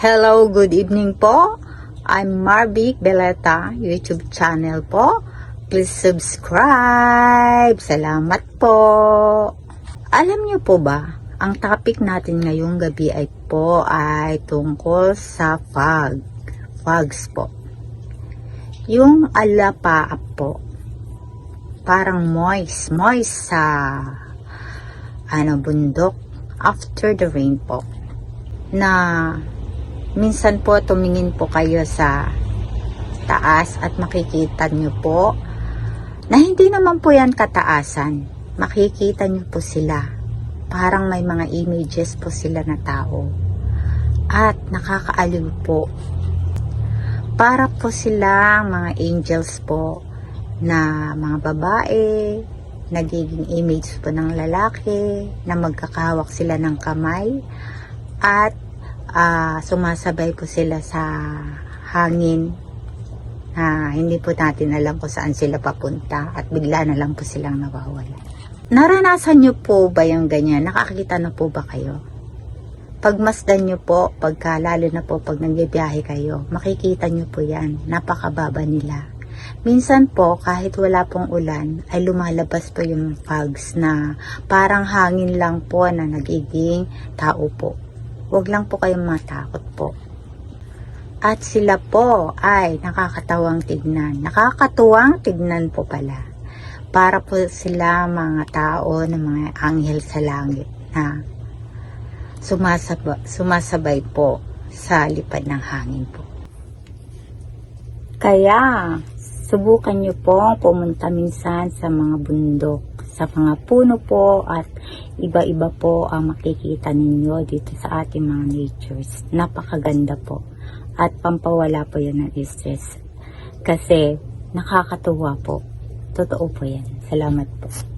Hello, good evening po. I'm Marvic Beleta, YouTube channel po. Please subscribe. Salamat po. Alam niyo po ba, ang topic natin ngayong gabi ay tungkol sa fogs po. Yung alapaap po. Parang moist sa bundok after the rain po. Na minsan po tumingin po kayo sa taas at makikita nyo po na hindi naman po yan kataasan. Makikita nyo po sila. Parang may mga images po sila na tao. At nakakaaliw po. Para po silang mga angels po na mga babae, nagiging image po ng lalaki, na magkakahawak sila ng kamay at sumasabay po sila sa hangin na hindi po natin alam kung saan sila papunta at bigla na lang po silang nawawala. Naranasan nyo po ba yung ganyan? Nakakita na po ba kayo? Pagmasdan nyo po, lalo na po pag nagbibiyahe kayo, makikita nyo po yan, napakababa nila. Minsan po, kahit wala pong ulan, ay lumalabas po yung fogs na parang hangin lang po na nagiging tao po. Huwag lang po kayong matakot po. At sila po ay nakakatawang tignan. Nakakatuwang tignan po pala. Para po sila mga tao na mga anghel sa langit na sumasabay po sa lipad ng hangin po. Kaya, subukan nyo po pumunta minsan sa mga bundok, sa mga puno po at iba-iba po ang makikita ninyo dito sa ating mga natures. Napakaganda po at pampawala po yan ng stress kasi nakakatuwa po. Totoo po yan. Salamat po.